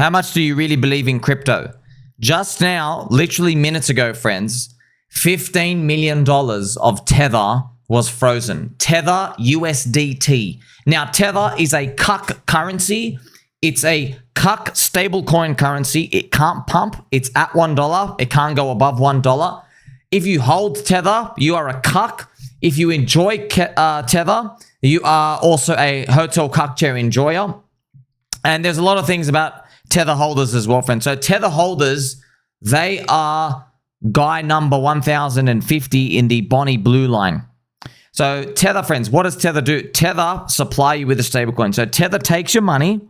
How much do you really believe in crypto? Just now, literally minutes ago, friends, $15 million of Tether was frozen. Tether USDT. Now, Tether is a Cuck currency. It's a Cuck stablecoin currency. It can't pump. It's at $1. It can't go above $1. If you hold Tether, you are a Cuck. If you enjoy Tether, you are also a hotel Cuck chair enjoyer. And there's a lot of things about Tether holders as well, friends. So Tether holders, they are guy number 1050 in the Bonnie Blue line. So Tether, friends, what does Tether do? Tether supply you with a stablecoin. So Tether takes your money.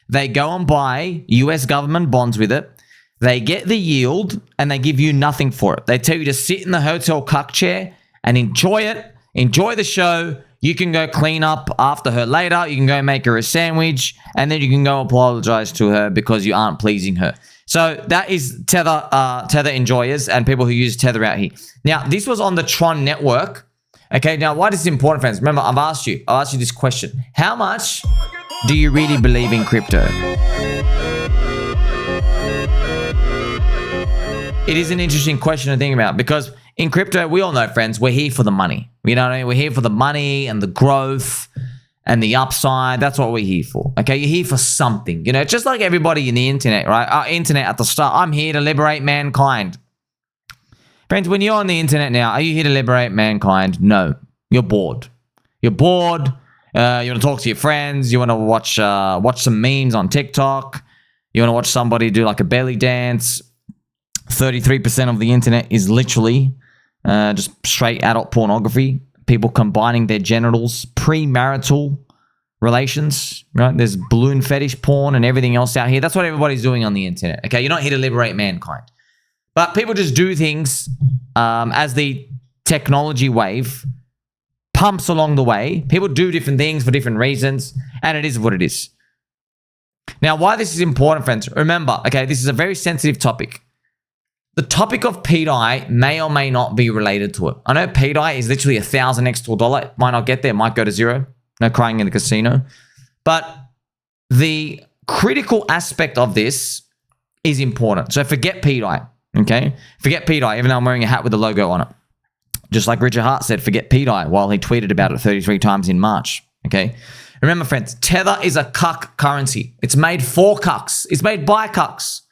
They go and buy US government bonds with it. They get the yield and they give you nothing for it. They tell you to sit in the hotel Cuck chair and enjoy it. Enjoy the show. You can go clean up after her later. You can go make her a sandwich. And then you can go apologize to her because you aren't pleasing her. So that is Tether, Tether enjoyers and people who use Tether out here. Now, this was on the Tron network. Okay, now why this is important, friends? Remember, I've asked you this question. How much do you really believe in crypto? It is an interesting question to think about because in crypto, we all know, friends, we're here for the money. You know what I mean? We're here for the money and the growth and the upside. That's what we're here for. Okay, you're here for something. You know, just like everybody in the internet, right? Our internet at the start, I'm here to liberate mankind. Friends, when you're on the internet now, are you here to liberate mankind? No, you're bored. You're bored. You want to talk to your friends. You want to watch some memes on TikTok. You want to watch somebody do like a belly dance. 33% of the internet is literally just straight adult pornography. People combining their genitals, premarital relations, right? There's balloon fetish porn and everything else out here. That's what everybody's doing on the internet, okay? You're not here to liberate mankind. But people just do things as the technology wave pumps along the way. People do different things for different reasons, and it is what it is. Now, why this is important, friends, remember, okay, this is a very sensitive topic. The topic of pDAI may or may not be related to it. I know pDAI is literally 1,000x to $1. It might not get there. It might go to zero. No crying in the casino. But the critical aspect of this is important. So forget pDAI, okay? Forget pDAI, even though I'm wearing a hat with the logo on it. Just like Richard Hart said, forget pDAI while he tweeted about it 33 times in March, okay? Remember, friends, Tether is a Cuck currency. It's made for Cucks. It's made by Cucks.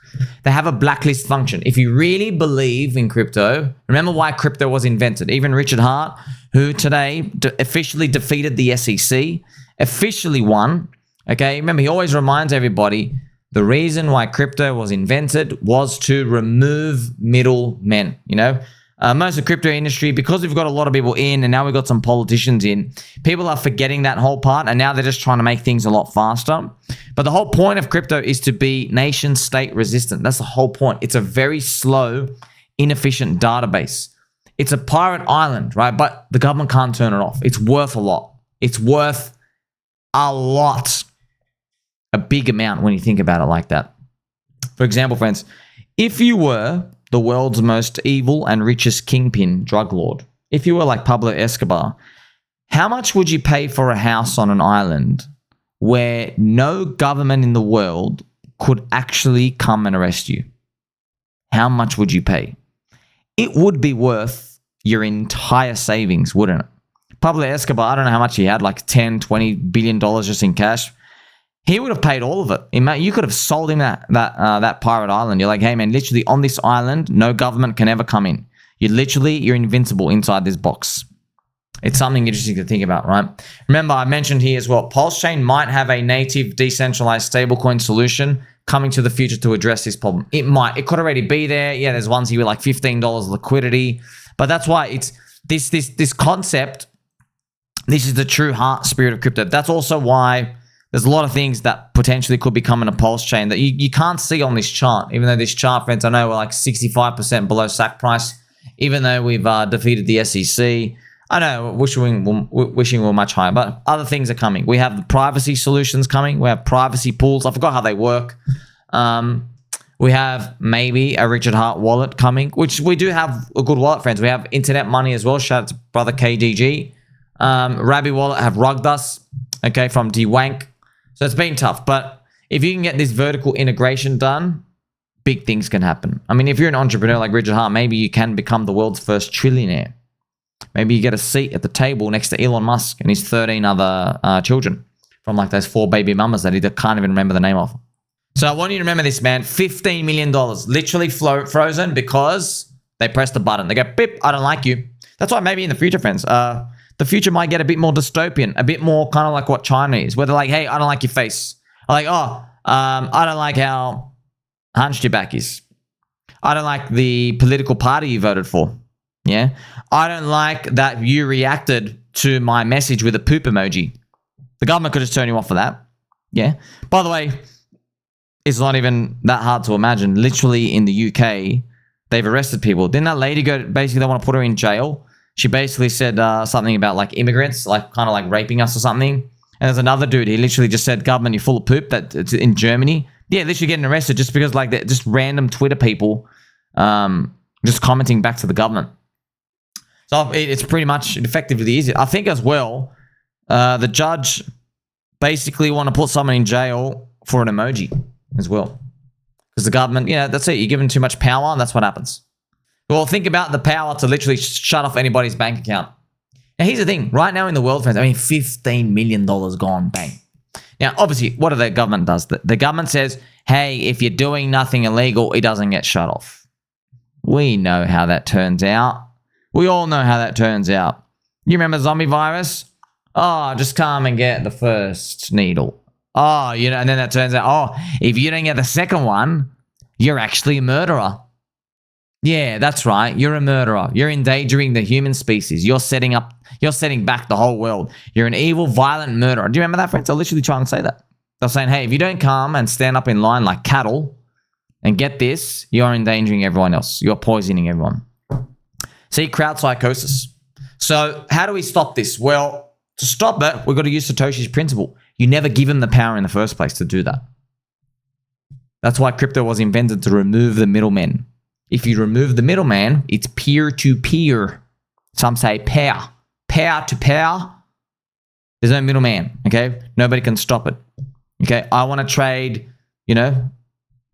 They have a blacklist function. If you really believe in crypto, remember why crypto was invented. Even Richard Hart, who today officially defeated the SEC, officially won. Okay, remember, he always reminds everybody the reason why crypto was invented was to remove middlemen. You know, most of the crypto industry, because we've got a lot of people in and now we've got some politicians in, people are forgetting that whole part and now they're just trying to make things a lot faster. But the whole point of crypto is to be nation state resistant. That's the whole point. It's a very slow, inefficient database. It's a pirate island, right? But the government can't turn it off. It's worth a lot. It's worth a lot. A big amount when you think about it like that. For example, friends, if you were the world's most evil and richest kingpin drug lord, if you were like Pablo Escobar, how much would you pay for a house on an island where no government in the world could actually come and arrest you? How much would you pay? It would be worth your entire savings, wouldn't it? Pablo Escobar, I don't know how much he had, like $10, $20 billion just in cash. He would have paid all of it. You could have sold him that pirate island. You're like, hey man, literally on this island, no government can ever come in. You're invincible inside this box. It's something interesting to think about, right? Remember, I mentioned here as well, PulseChain might have a native decentralized stablecoin solution coming to the future to address this problem. It might. It could already be there. Yeah, there's ones here with like $15 liquidity. But that's why it's this concept, this is the true heart spirit of crypto. That's also why there's a lot of things that potentially could be coming to PulseChain that you can't see on this chart. Even though this chart, friends, I know we're like 65% below SAC price. Even though we've defeated the SEC. I know, wishing we're much higher, but other things are coming. We have the privacy solutions coming. We have privacy pools. I forgot how they work. We have maybe a Richard Hart wallet coming, which we do have a good wallet, friends. We have internet money as well. Shout out to brother KDG. Rabby wallet have rugged us, okay, from D-Wank. So it's been tough, but if you can get this vertical integration done, big things can happen. I mean, if you're an entrepreneur like Richard Hart, maybe you can become the world's first trillionaire. Maybe you get a seat at the table next to Elon Musk and his 13 other children from like those 4 baby mamas that he can't even remember the name of. So I want you to remember this, man. $15 million literally frozen because they pressed the button. They go, beep, I don't like you. That's why maybe in the future, friends, the future might get a bit more dystopian, a bit more kind of like what China is, where they're like, hey, I don't like your face. Or like, I don't like how hunched your back is. I don't like the political party you voted for. Yeah. I don't like that you reacted to my message with a poop emoji. The government could just turn you off for that. Yeah. By the way, it's not even that hard to imagine. Literally in the UK, they've arrested people. Didn't that lady go, basically they want to put her in jail? She basically said something about like immigrants, like kind of like raping us or something. And there's another dude, he literally just said, government, you're full of poop. That it's in Germany. Yeah, literally getting arrested just because like just random Twitter people just commenting back to the government. So it's pretty much effectively easy. I think as well, the judge basically want to put someone in jail for an emoji as well. Because the government, that's it. You give them too much power and that's what happens. Well, think about the power to literally shut off anybody's bank account. Now, here's the thing. Right now in the world, friends, I mean, $15 million gone, bang. Now, obviously, what the government does? The government says, hey, if you're doing nothing illegal, it doesn't get shut off. We know how that turns out. We all know how that turns out. You remember zombie virus? Oh, just come and get the first needle. Oh, and then that turns out, if you don't get the second one, you're actually a murderer. Yeah, that's right. You're a murderer. You're endangering the human species. You're setting back the whole world. You're an evil, violent murderer. Do you remember that, friends? They'll literally try and say that. They're saying, hey, if you don't come and stand up in line like cattle and get this, you're endangering everyone else. You're poisoning everyone. See, crowd psychosis. So how do we stop this? Well, to stop it, we've got to use Satoshi's principle. You never give him the power in the first place to do that. That's why crypto was invented, to remove the middlemen. If you remove the middleman, it's peer-to-peer. Some say pair. Pair to pair. There's no middleman, okay? Nobody can stop it. Okay, I want to trade,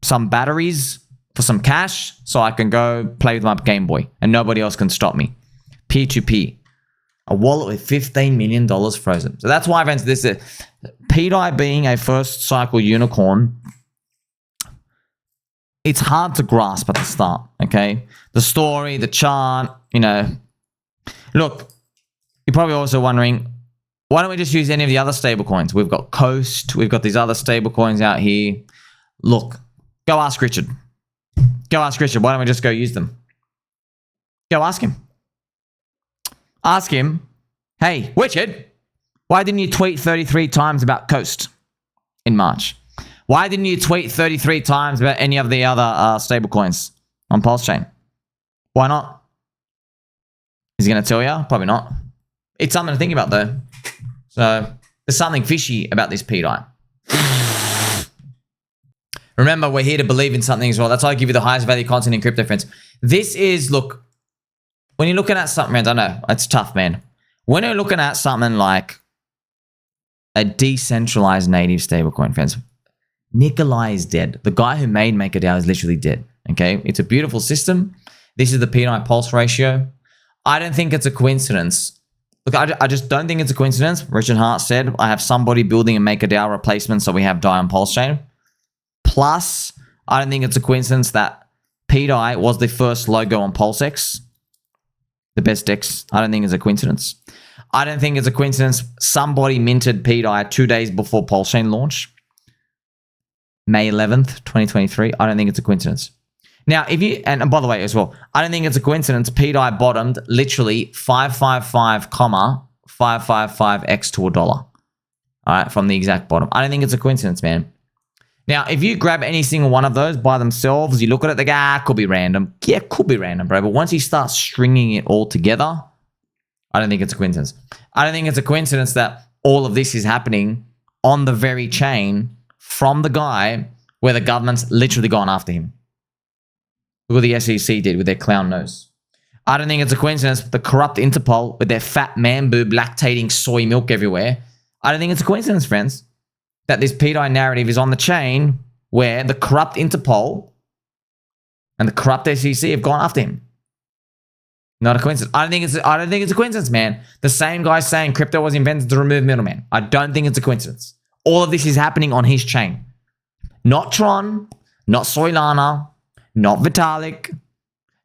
some batteries for some cash so I can go play with my Game Boy and nobody else can stop me. Peer-to-peer. A wallet with $15 million frozen. So that's why, friends, this is pDAI being a first cycle unicorn. It's hard to grasp at the start, okay? The story, the chart, Look, you're probably also wondering, why don't we just use any of the other stablecoins? We've got Coast. We've got these other stablecoins out here. Look, go ask Richard. Go ask Richard. Why don't we just go use them? Go ask him. Ask him, hey, Richard, why didn't you tweet 33 times about Coast in March? Why didn't you tweet 33 times about any of the other stablecoins on PulseChain? Why not? Is he going to tell you? Probably not. It's something to think about, though. So there's something fishy about this pDAI. Remember, we're here to believe in something as well. That's why I give you the highest value content in crypto, friends. This is, look, when you're looking at something, friends, I know, it's tough, man. When you're looking at something like a decentralized native stablecoin, friends, Nikolai is dead. The guy who made MakerDAO is literally dead, okay? It's a beautiful system. This is the pDAI pulse ratio. I don't think it's a coincidence. Look, I just don't think it's a coincidence. Richard Hart said, I have somebody building a MakerDAO replacement, so we have DAI on PulseChain. Plus, I don't think it's a coincidence that pDAI was the first logo on PulseX, the best DEX. I don't think it's a coincidence. I don't think it's a coincidence somebody minted pDAI 2 days before PulseChain launch. May 11th, 2023. I don't think it's a coincidence. Now, if you, and by the way as well, I don't think it's a coincidence pDAI bottomed literally 555, to a dollar. All right, from the exact bottom. I don't think it's a coincidence, man. Now, if you grab any single one of those by themselves, you look at it, they go, could be random. Yeah, could be random, bro. But once you start stringing it all together, I don't think it's a coincidence. I don't think it's a coincidence that all of this is happening on the very chain from the guy where the government's literally gone after him. Look what the SEC did with their clown nose. I don't think it's a coincidence the corrupt Interpol with their fat man boob lactating soy milk everywhere. I don't think it's a coincidence, friends. that this pDAI narrative is on the chain where the corrupt Interpol and the corrupt SEC have gone after him. Not a coincidence. I don't think it's a coincidence, man. The same guy saying crypto was invented to remove middlemen. I don't think it's a coincidence. All of this is happening on his chain. Not Tron, not Solana, not Vitalik,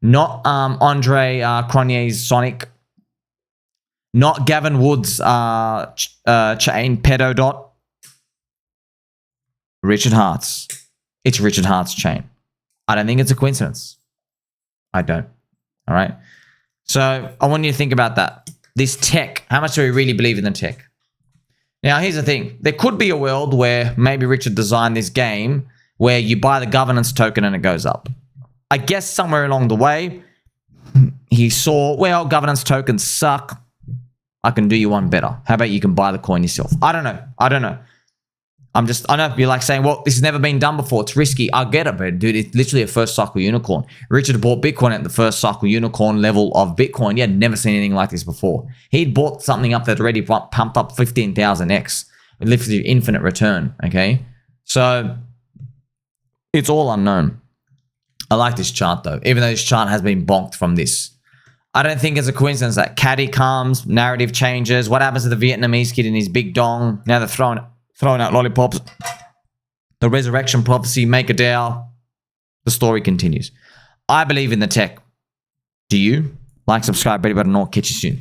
not Andre Cronje's Sonic, not Gavin Wood's chain PedoDot. Richard Hart's. It's Richard Hart's chain. I don't think it's a coincidence. I don't. All right. So I want you to think about that. This tech, how much do we really believe in the tech? Now, here's the thing. There could be a world where maybe Richard designed this game where you buy the governance token and it goes up. I guess somewhere along the way, he saw, well, governance tokens suck. I can do you one better. How about you can buy the coin yourself? I don't know. I know you're like saying, well, this has never been done before. It's risky. I get it, but dude, it's literally a first cycle unicorn. Richard bought Bitcoin at the first cycle unicorn level of Bitcoin. He had never seen anything like this before. He'd bought something up that already pumped up 15,000x. Literally infinite return, okay? So it's all unknown. I like this chart though, even though this chart has been bonked from this. I don't think it's a coincidence that Caddy comes, narrative changes. What happens to the Vietnamese kid in his big dong? Now they're throwing out lollipops. The resurrection prophecy, MakerDAO. The story continues. I believe in the tech. Do you? Like, subscribe, ready button, or catch you soon.